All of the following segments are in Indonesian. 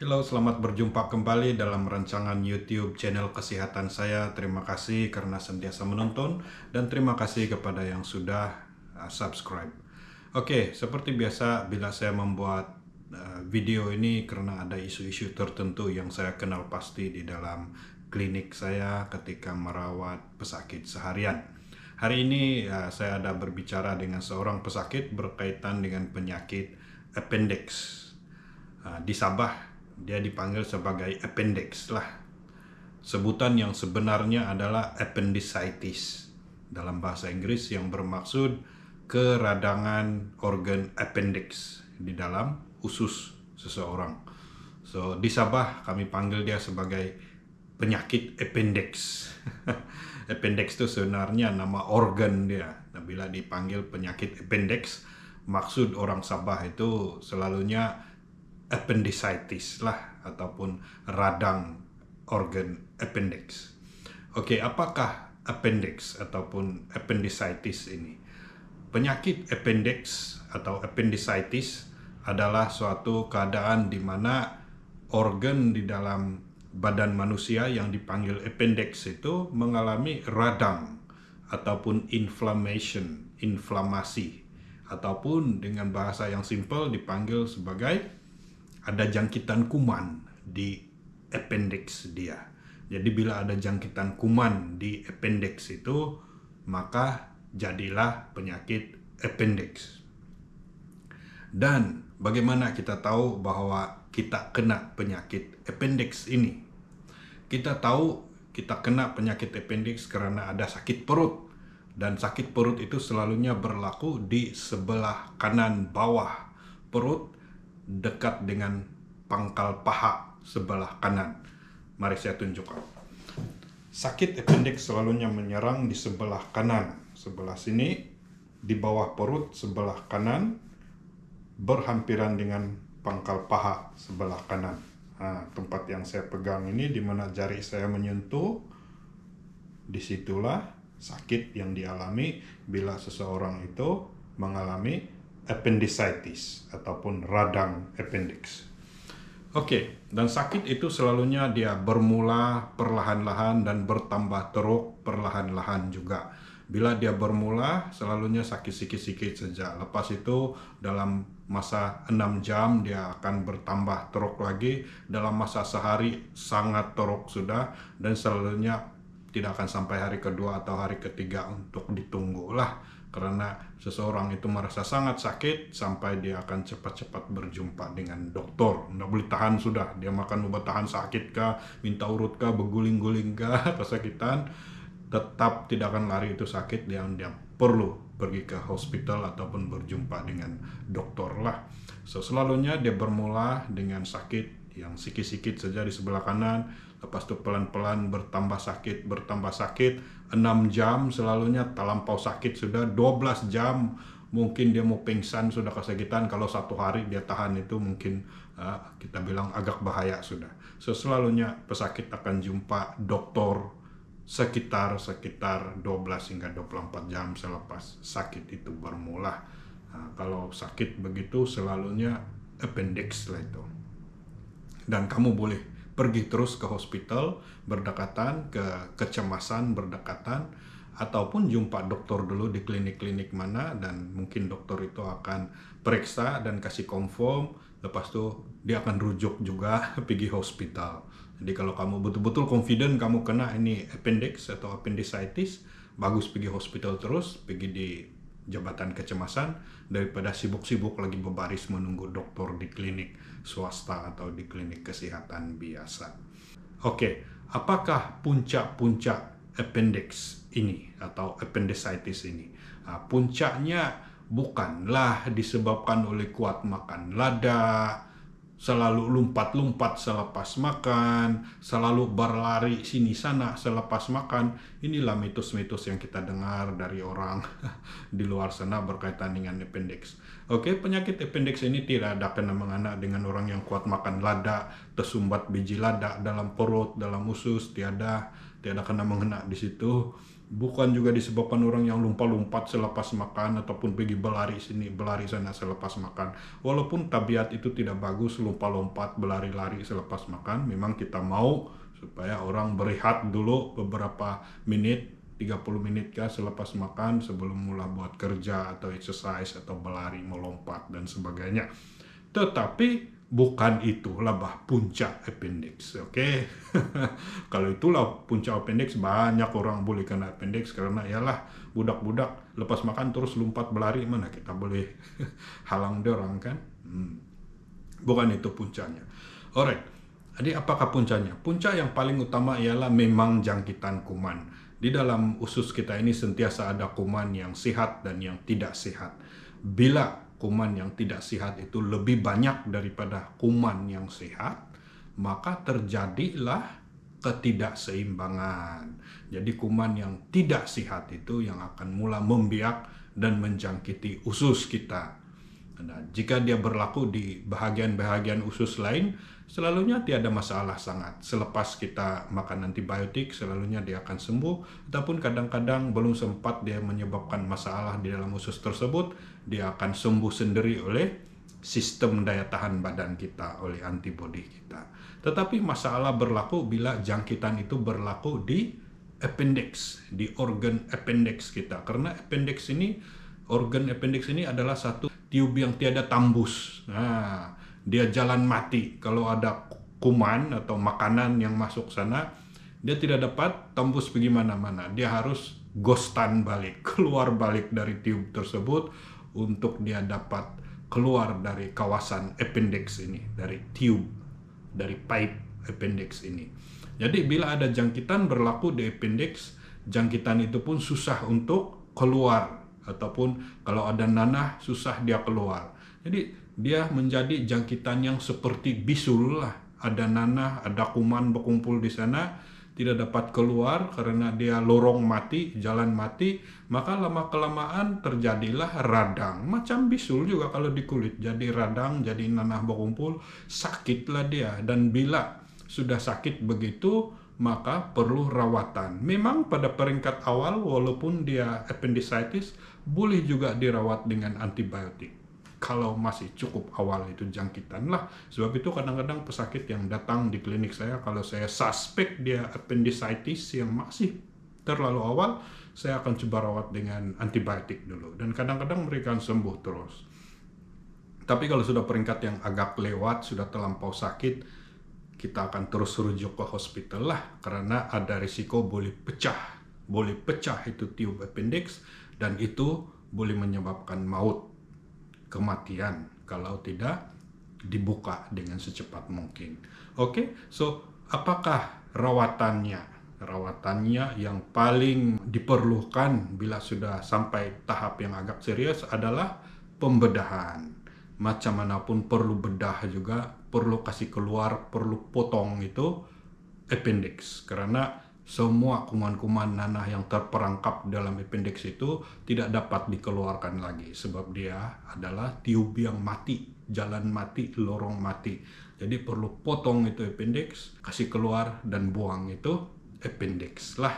Halo, selamat berjumpa kembali dalam rancangan YouTube channel kesehatan saya. Terima kasih karena sentiasa menonton dan terima kasih kepada yang sudah subscribe. Oke, seperti biasa bila saya membuat video ini karena ada isu-isu tertentu yang saya kenal pasti di dalam klinik saya ketika merawat pesakit seharian. Hari ini saya ada berbicara dengan seorang pesakit berkaitan dengan penyakit appendix. Di Sabah dia dipanggil sebagai appendix lah. Sebutan yang sebenarnya adalah appendicitis dalam bahasa Inggris yang bermaksud keradangan organ appendix di dalam usus seseorang. So di Sabah kami panggil dia sebagai penyakit appendix. Appendix itu sebenarnya nama organ dia. Nah, bila dipanggil penyakit appendix, maksud orang Sabah itu selalunya appendicitis lah ataupun radang organ appendix. Oke, apakah appendix ataupun appendicitis ini? Penyakit appendix atau appendicitis adalah suatu keadaan di mana organ di dalam badan manusia yang dipanggil appendix itu mengalami radang ataupun inflamasi ataupun dengan bahasa yang simpel dipanggil sebagai ada jangkitan kuman di appendix dia. Jadi bila ada jangkitan kuman di appendix itu, maka jadilah penyakit appendix. Dan bagaimana kita tahu bahwa kita kena penyakit appendix ini? Kita tahu kita kena penyakit appendix karena ada sakit perut. Dan sakit perut itu selalunya berlaku di sebelah kanan bawah perut, dekat dengan pangkal paha sebelah kanan. Mari saya tunjukkan. Sakit appendix selalunya menyerang di sebelah kanan. Sebelah sini, di bawah perut sebelah kanan, berhampiran dengan pangkal paha sebelah kanan. Nah, tempat yang saya pegang ini, di mana jari saya menyentuh, disitulah sakit yang dialami bila seseorang itu mengalami appendicitis ataupun radang appendix. Oke, dan sakit itu selalunya dia bermula perlahan-lahan dan bertambah teruk perlahan-lahan juga. Bila dia bermula, selalunya sakit sikit-sikit saja. Lepas itu dalam masa 6 jam dia akan bertambah teruk lagi. Dalam masa sehari sangat teruk sudah, dan selalunya tidak akan sampai hari kedua atau hari ketiga untuk ditunggu lah. Karena seseorang itu merasa sangat sakit sampai dia akan cepat-cepat berjumpa dengan dokter. Nggak boleh tahan sudah, dia makan obat tahan sakit kah, minta urut kah, berguling-guling kah, kesakitan, tetap tidak akan lari itu sakit, dia perlu pergi ke hospital ataupun berjumpa dengan dokter lah. So, selalunya dia bermula dengan sakit yang sikit-sikit saja di sebelah kanan, lepas itu pelan-pelan bertambah sakit, 6 jam selalunya terlampau sakit sudah, 12 jam mungkin dia mau pingsan sudah kesakitan. Kalau 1 hari dia tahan itu mungkin kita bilang agak bahaya sudah. So, selalunya pesakit akan jumpa dokter sekitar 12 hingga 24 jam selepas sakit itu bermula. Kalau sakit begitu selalunya appendix lah itu. Dan kamu boleh pergi terus ke hospital berdekatan, ke kecemasan berdekatan, ataupun jumpa dokter dulu di klinik-klinik mana, dan mungkin dokter itu akan periksa dan kasih confirm, lepas itu dia akan rujuk juga pergi hospital. Jadi kalau kamu betul-betul confident kamu kena ini appendix atau appendicitis, bagus pergi hospital terus, pergi di jabatan kecemasan, daripada sibuk-sibuk lagi berbaris menunggu dokter di klinik swasta atau di klinik kesehatan biasa. Oke, apakah puncak-puncak appendix ini atau appendicitis ini? Puncaknya bukanlah disebabkan oleh kuat makan lada, selalu lompat-lompat selepas makan, selalu berlari sini sana selepas makan. Inilah mitos-mitos yang kita dengar dari orang di luar sana berkaitan dengan appendix. Oke, penyakit appendix ini tidak ada kena-mengena dengan orang yang kuat makan lada, tersumbat biji lada dalam perut, dalam usus, tiada kena-mengena di situ. bukan juga disebabkan orang yang lompat-lompat selepas makan ataupun pergi berlari sini, berlari sana selepas makan. Walaupun tabiat itu tidak bagus lompat-lompat, berlari-lari selepas makan, memang kita mau supaya orang berehat dulu beberapa menit, 30 menit kah selepas makan sebelum mulai buat kerja atau exercise atau berlari, melompat dan sebagainya. Tetapi bukan itulah puncak appendix, oke? Kalau itulah puncak appendix, banyak orang boleh kena appendix karena ialah budak-budak lepas makan terus lompat berlari, mana kita boleh halang dia orang kan? Bukan itu puncaknya. Alright, jadi apakah puncaknya? Puncak yang paling utama ialah memang jangkitan kuman. Di dalam usus kita ini sentiasa ada kuman yang sehat dan yang tidak sehat. Bila kuman yang tidak sehat itu lebih banyak daripada kuman yang sehat, maka terjadilah ketidakseimbangan. Jadi kuman yang tidak sehat itu yang akan mulai membiak dan menjangkiti usus kita. Nah, jika dia berlaku di bahagian-bahagian usus lain, selalunya tiada masalah sangat. Selepas kita makan antibiotik, selalunya dia akan sembuh. Ataupun kadang-kadang belum sempat dia menyebabkan masalah di dalam usus tersebut, dia akan sembuh sendiri oleh sistem daya tahan badan kita, oleh antibodi kita. Tetapi masalah berlaku bila jangkitan itu berlaku di appendix, di organ appendix kita. Karena appendix ini, organ appendix ini adalah satu tiub yang tiada tambus. Nah, dia jalan mati. Kalau ada kuman atau makanan yang masuk sana, dia tidak dapat tembus pergi mana-mana. Dia harus ghostan balik, keluar balik dari tiub tersebut untuk dia dapat keluar dari kawasan appendix ini, dari tiub, dari pipe appendix ini. Jadi bila ada jangkitan berlaku di appendix, jangkitan itu pun susah untuk keluar. Ataupun kalau ada nanah, susah dia keluar. Jadi dia menjadi jangkitan yang seperti bisul lah. Ada nanah, ada kuman berkumpul di sana, tidak dapat keluar karena dia lorong mati, jalan mati, maka lama-kelamaan terjadilah radang. Macam bisul juga kalau di kulit, jadi radang, jadi nanah berkumpul, sakitlah dia. Dan bila sudah sakit begitu, maka perlu rawatan. Memang pada peringkat awal, walaupun dia appendicitis, boleh juga dirawat dengan antibiotik. Kalau masih cukup awal itu jangkitan lah. Sebab itu kadang-kadang pesakit yang datang di klinik saya, kalau saya suspek dia appendicitis yang masih terlalu awal, saya akan coba rawat dengan antibiotik dulu. Dan kadang-kadang mereka akan sembuh terus. Tapi kalau sudah peringkat yang agak lewat, sudah terlampau sakit, kita akan terus rujuk ke hospital lah, karena ada risiko boleh pecah itu tiub appendix, dan itu boleh menyebabkan maut, kematian kalau tidak dibuka dengan secepat mungkin. Oke, so apakah rawatannya? Rawatannya yang paling diperlukan bila sudah sampai tahap yang agak serius adalah pembedahan. Macam manapun perlu bedah juga, perlu kasih keluar, perlu potong itu appendix. Karena semua kuman-kuman nanah yang terperangkap dalam appendix itu tidak dapat dikeluarkan lagi. Sebab dia adalah tiub yang mati, jalan mati, lorong mati. Jadi perlu potong itu appendix, kasih keluar dan buang itu appendix lah.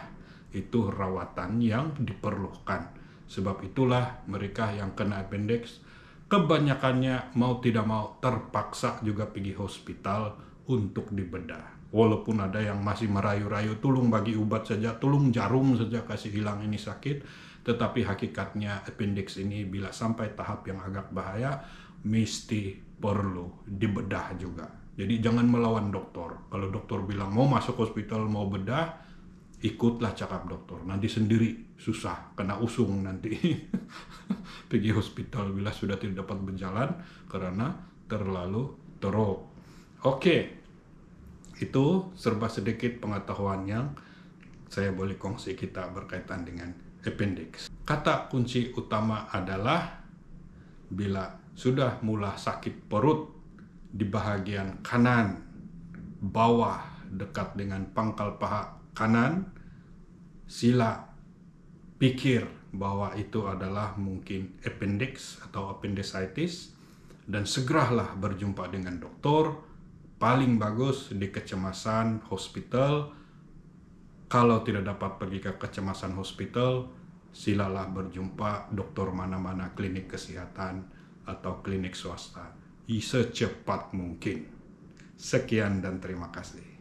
Itu rawatan yang diperlukan. Sebab itulah mereka yang kena appendix, kebanyakannya mau tidak mau terpaksa juga pergi hospital untuk dibedah. Walaupun ada yang masih merayu-rayu, tolong bagi obat saja, tolong jarum saja kasih hilang ini sakit. Tetapi hakikatnya appendix ini bila sampai tahap yang agak bahaya, mesti perlu dibedah juga. Jadi jangan melawan dokter. Kalau dokter bilang mau masuk hospital, mau bedah, ikutlah cakap dokter. Nanti sendiri susah, kena usung nanti. Pergi hospital bila sudah tidak dapat berjalan karena terlalu teruk. Oke. Itu serba sedikit pengetahuan yang saya boleh kongsi kita berkaitan dengan appendix. Kata kunci utama adalah bila sudah mulai sakit perut di bahagian kanan, bawah dekat dengan pangkal paha kanan, sila pikir bahwa itu adalah mungkin appendix atau appendicitis dan segeralah berjumpa dengan dokter. Paling bagus di kecemasan hospital, Kalau tidak dapat pergi ke kecemasan hospital, silalah berjumpa dokter mana-mana klinik kesehatan atau klinik swasta secepat mungkin. Sekian dan terima kasih.